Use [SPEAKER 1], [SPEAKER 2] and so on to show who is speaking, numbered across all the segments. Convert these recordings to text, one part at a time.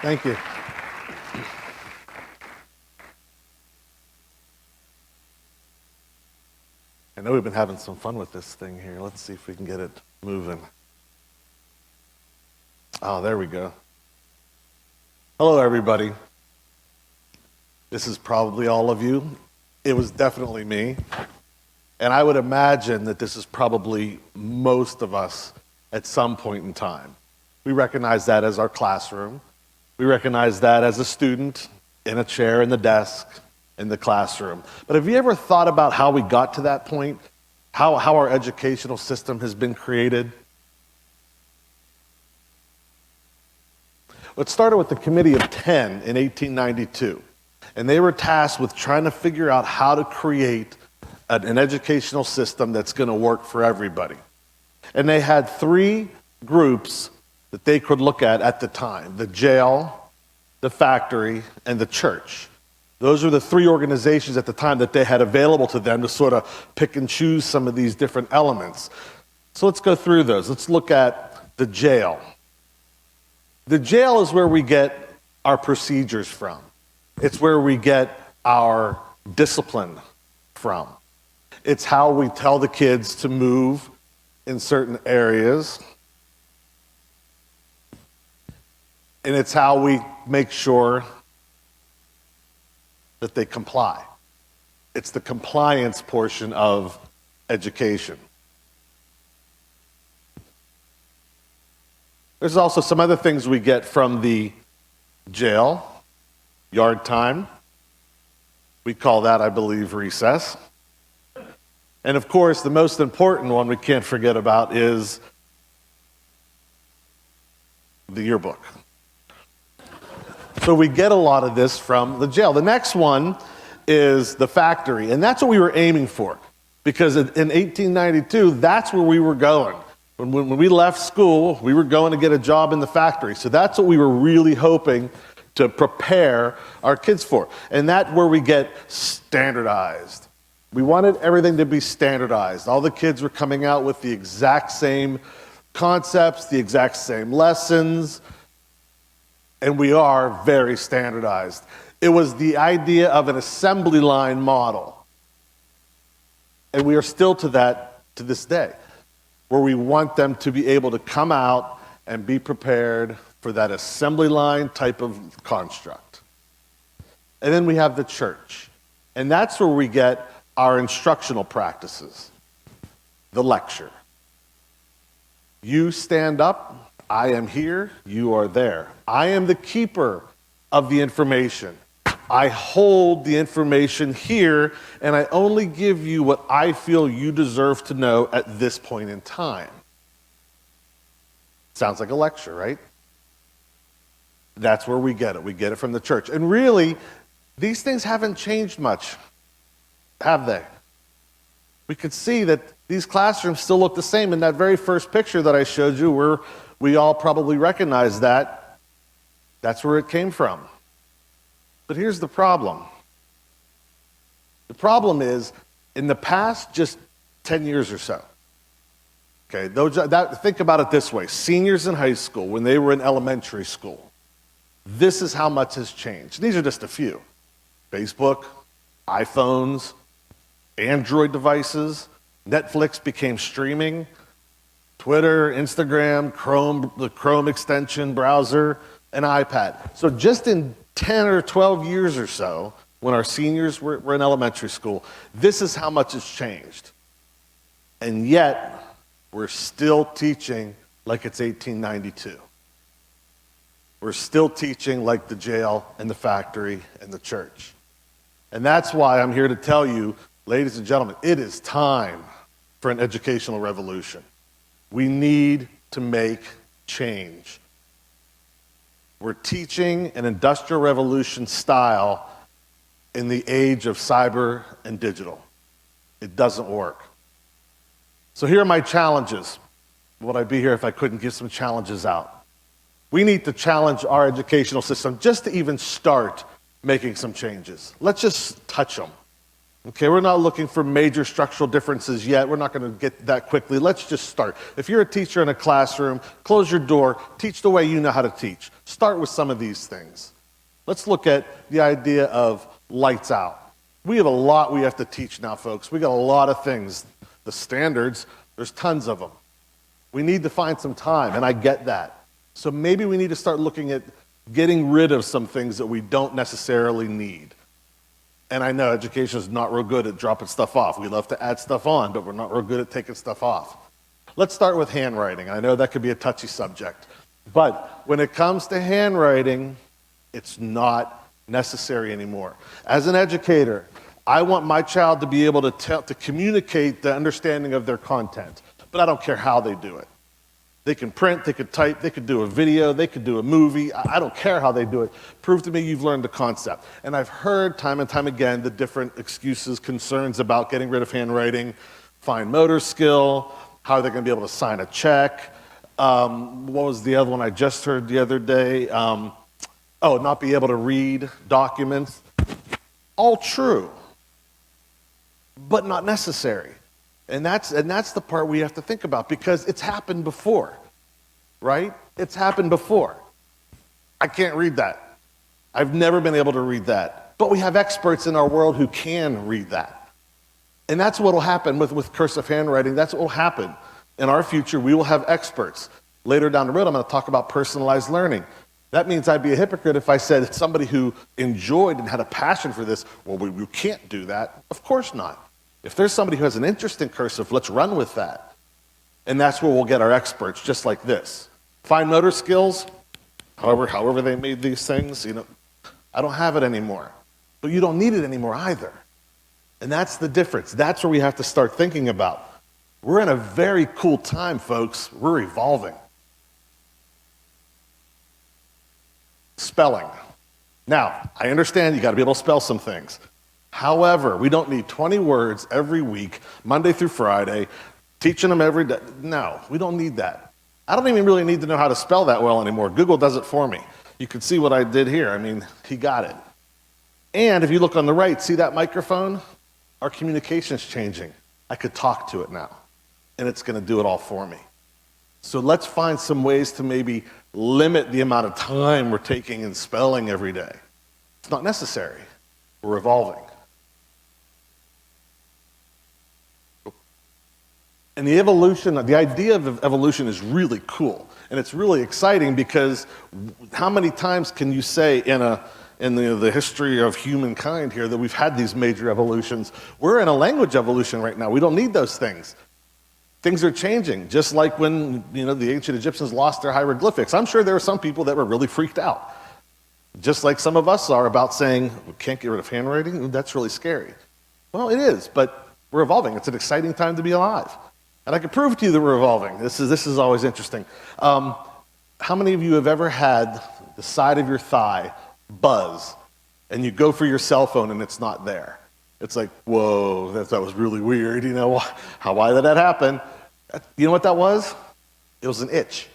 [SPEAKER 1] Thank you. I know we've been having some fun with this thing here. Let's see if we can get it moving. Oh, there we go. Hello, everybody. This is probably all of you. It was definitely me. And I would imagine that this is probably most of us at some point in time. We recognize that as our classroom. We recognize that as a student in a chair in the desk in the classroom. But have you ever thought about how we got to that point? How our educational system has been created? It started with the Committee of 10 in 1892. And they were tasked with trying to figure out how to create an educational system that's going to work for everybody. And they had three groups that they could look at the time: the jail, the factory, and the church. Those were the three organizations at the time that they had available to them to sort of pick and choose some of these different elements. So let's go through those. Let's look at the jail. The jail is where we get our procedures from. It's where we get our discipline from. It's how we tell the kids to move in certain areas. And it's how we make sure that they comply. It's the compliance portion of education. There's also some other things we get from the jail. Yard time. We call that, I believe, recess. And of course, the most important one we can't forget about is the yearbook. So we get a lot of this from the jail. The next one is the factory, and that's what we were aiming for, because in 1892, that's where we were going. When we left school, we were going to get a job in the factory. So that's what we were really hoping to prepare our kids for. And that's where we get standardized. We wanted everything to be standardized. All the kids were coming out with the exact same concepts, the exact same lessons, and we are very standardized. It was the idea of an assembly line model. And we are still to that to this day, where we want them to be able to come out and be prepared for that assembly line type of construct. And then we have the church. And that's where we get our instructional practices, the lecture. You stand up, I am here, you are there. I am the keeper of the information. I hold the information here, and I only give you what I feel you deserve to know at this point in time. Sounds like a lecture, right? That's where we get it. We get it from the church. And really, these things haven't changed much, have they? We could see that these classrooms still look the same. In that very first picture that I showed you, where we all probably recognize that, that's where it came from. But here's the problem. The problem is, in the past just 10 years or so, okay, think about it this way. Seniors in high school, when they were in elementary school, this is how much has changed. These are just a few. Facebook, iPhones, Android devices, Netflix became streaming, Twitter, Instagram, Chrome, the Chrome extension browser, an iPad. So just in 10 or 12 years or so, when our seniors were in elementary school, this is how much has changed. And yet, we're still teaching like it's 1892. We're still teaching like the jail and the factory and the church. And that's why I'm here to tell you, ladies and gentlemen, it is time for an educational revolution. We need to make change. We're teaching an industrial revolution style in the age of cyber and digital. It doesn't work. So here are my challenges. Would I be here if I couldn't give some challenges out? We need to challenge our educational system just to even start making some changes. Let's just touch them. Okay, we're not looking for major structural differences yet. We're not going to get that quickly. Let's just start. If you're a teacher in a classroom, close your door, teach the way you know how to teach. Start with some of these things. Let's look at the idea of lights out. We have a lot we have to teach now, folks. We got a lot of things. The standards, there's tons of them. We need to find some time, and I get that. So maybe we need to start looking at getting rid of some things that we don't necessarily need. And I know education is not real good at dropping stuff off. We love to add stuff on, but we're not real good at taking stuff off. Let's start with handwriting. I know that could be a touchy subject. But when it comes to handwriting, it's not necessary anymore. As an educator, I want my child to be able to communicate the understanding of their content, but I don't care how they do it. They can print, they could type, they could do a video, they could do a movie. I don't care how they do it. Prove to me you've learned the concept. And I've heard time and time again the different excuses, concerns about getting rid of handwriting, fine motor skill, how they're going to be able to sign a check. What was the other one I just heard the other day? Not be able to read documents. All true, but not necessary. And that's the part we have to think about, because it's happened before, right? It's happened before. I can't read that. I've never been able to read that. But we have experts in our world who can read that. And that's what will happen with cursive handwriting. That's what will happen. In our future, we will have experts. Later down the road, I'm going to talk about personalized learning. That means I'd be a hypocrite if I said it's somebody who enjoyed and had a passion for this. Well, we can't do that. Of course not. If there's somebody who has an interest in cursive, let's run with that. And that's where we'll get our experts, just like this. Fine motor skills, however they made these things, I don't have it anymore. But you don't need it anymore either. And that's the difference. That's where we have to start thinking about. We're in a very cool time, folks. We're evolving. Spelling. Now, I understand you got to be able to spell some things. However, we don't need 20 words every week, Monday through Friday, teaching them every day. No, we don't need that. I don't even really need to know how to spell that well anymore. Google does it for me. You can see what I did here. I mean, he got it. And if you look on the right, see that microphone? Our communication's changing. I could talk to it now, and it's going to do it all for me. So let's find some ways to maybe limit the amount of time we're taking in spelling every day. It's not necessary. We're evolving. And the idea of evolution is really cool. And it's really exciting because how many times can you say in the history of humankind here that we've had these major evolutions? We're in a language evolution right now. We don't need those things. Things are changing, just like when the ancient Egyptians lost their hieroglyphics. I'm sure there were some people that were really freaked out. Just like some of us are about saying, we can't get rid of handwriting? That's really scary. Well, it is, but we're evolving. It's an exciting time to be alive. And I can prove to you that we're evolving. This is always interesting. How many of you have ever had the side of your thigh buzz, and you go for your cell phone and it's not there? It's like, whoa, that was really weird. Why did that happen? You know what that was? It was an itch.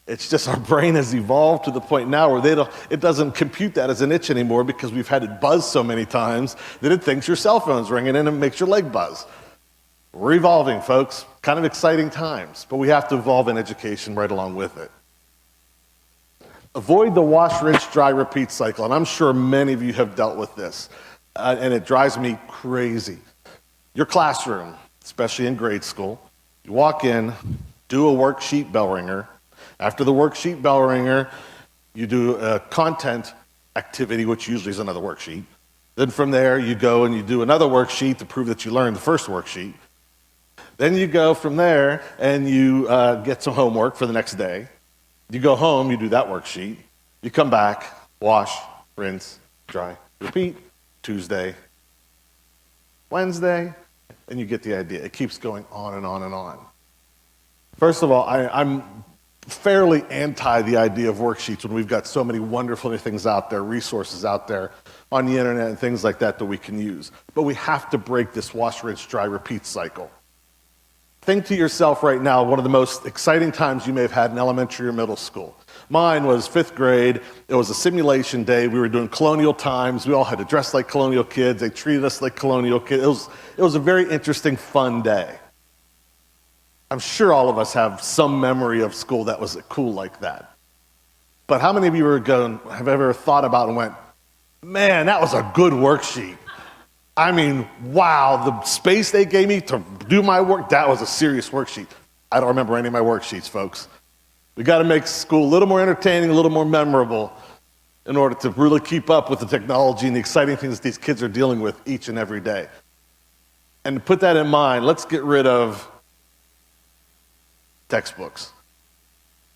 [SPEAKER 1] It's just our brain has evolved to the point now where it doesn't compute that as an itch anymore because we've had it buzz so many times that it thinks your cell phone's ringing and it makes your leg buzz. We're evolving, folks. Kind of exciting times, but we have to evolve in education right along with it. Avoid the wash, rinse, dry, repeat cycle, and I'm sure many of you have dealt with this, and it drives me crazy. Your classroom, especially in grade school, you walk in, do a worksheet bell ringer. After the worksheet bell ringer, you do a content activity, which usually is another worksheet. Then from there, you go and you do another worksheet to prove that you learned the first worksheet. Then you go from there and you get some homework for the next day. You go home, you do that worksheet. You come back, wash, rinse, dry, repeat. Tuesday, Wednesday, and you get the idea. It keeps going on and on and on. First of all, I'm fairly anti the idea of worksheets when we've got so many wonderful things out there, resources out there on the internet and things like that we can use. But we have to break this wash, rinse, dry, repeat cycle. Think to yourself right now, one of the most exciting times you may have had in elementary or middle school. Mine was 5th grade. It was a simulation day. We were doing colonial times. We all had to dress like colonial kids. They treated us like colonial kids. It was a very interesting, fun day. I'm sure all of us have some memory of school that was cool like that. But how many of you have ever thought about and went, man, that was a good worksheet? I mean, wow, the space they gave me to do my work, that was a serious worksheet. I don't remember any of my worksheets, folks. We got to make school a little more entertaining, a little more memorable in order to really keep up with the technology and the exciting things these kids are dealing with each and every day. And to put that in mind, let's get rid of textbooks.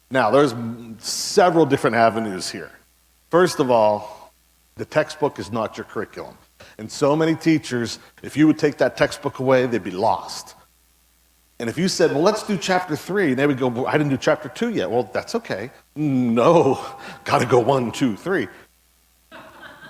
[SPEAKER 1] Now, there's several different avenues here. First of all, the textbook is not your curriculum. And so many teachers, if you would take that textbook away, they'd be lost. And if you said, well, let's do chapter 3, and they would go, well, I didn't do chapter 2 yet. Well, that's okay. No, got to go 1, 2, 3.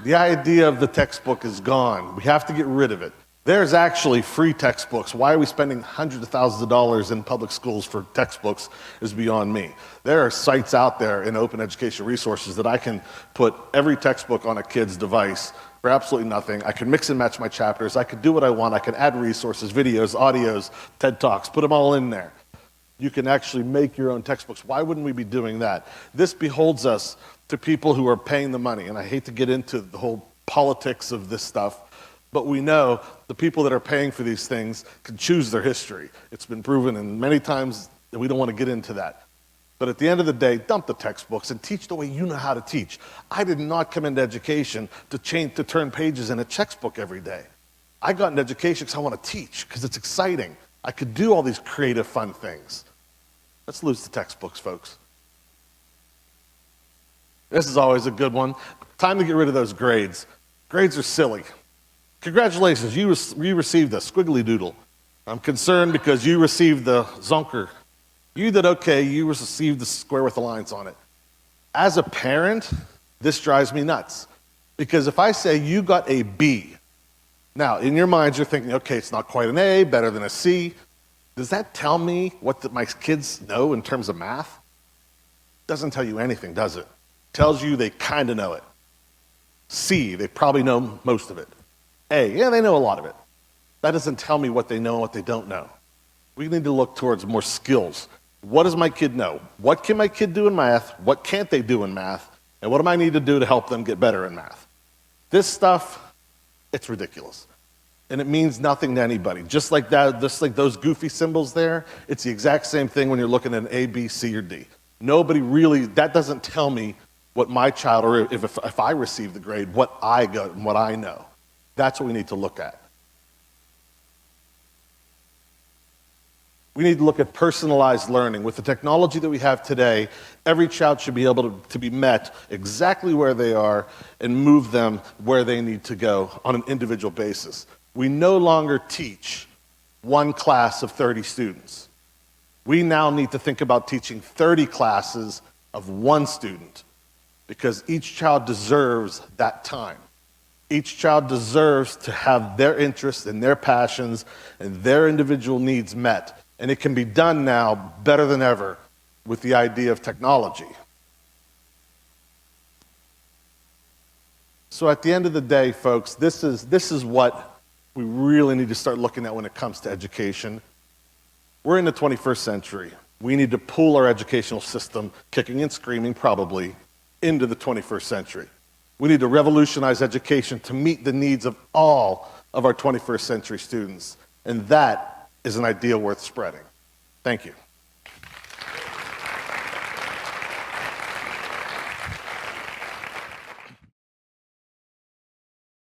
[SPEAKER 1] The idea of the textbook is gone. We have to get rid of it. There's actually free textbooks. Why are we spending hundreds of thousands of dollars in public schools for textbooks is beyond me. There are sites out there in open education resources that I can put every textbook on a kid's device for absolutely nothing. I can mix and match my chapters. I can do what I want. I can add resources, videos, audios, TED Talks, put them all in there. You can actually make your own textbooks. Why wouldn't we be doing that? This beholds us to people who are paying the money. And I hate to get into the whole politics of this stuff, but we know the people that are paying for these things can choose their history. It's been proven, and many times we don't want to get into that. But at the end of the day, dump the textbooks and teach the way you know how to teach. I did not come into education to turn pages in a textbook every day. I got into education because I want to teach, because it's exciting. I could do all these creative, fun things. Let's lose the textbooks, folks. This is always a good one. Time to get rid of those grades. Grades are silly. Congratulations, you received a squiggly doodle. I'm concerned because you received the zonker. You did okay, you received the square with the lines on it. As a parent, this drives me nuts. Because if I say you got a B, now in your minds you're thinking, okay, it's not quite an A, better than a C. Does that tell me what my kids know in terms of math? Doesn't tell you anything, does it? Tells you they kind of know it. C, they probably know most of it. A, yeah, they know a lot of it. That doesn't tell me what they know and what they don't know. We need to look towards more skills. What does my kid know? What can my kid do in math? What can't they do in math? And what do I need to do to help them get better in math? This stuff, it's ridiculous. And it means nothing to anybody. Just like that, just like those goofy symbols there, it's the exact same thing when you're looking at an A, B, C, or D. Nobody really, that doesn't tell me what my child, or if I receive the grade, what I got and what I know. That's what we need to look at. We need to look at personalized learning. With the technology that we have today, every child should be able to be met exactly where they are and move them where they need to go on an individual basis. We no longer teach one class of 30 students. We now need to think about teaching 30 classes of one student because each child deserves that time. Each child deserves to have their interests and their passions and their individual needs met. And it can be done now better than ever with the idea of technology. So at the end of the day, folks, this is what we really need to start looking at when it comes to education. We're in the 21st century. We need to pull our educational system, kicking and screaming probably, into the 21st century. We need to revolutionize education to meet the needs of all of our 21st century students. And that is an idea worth spreading. Thank you.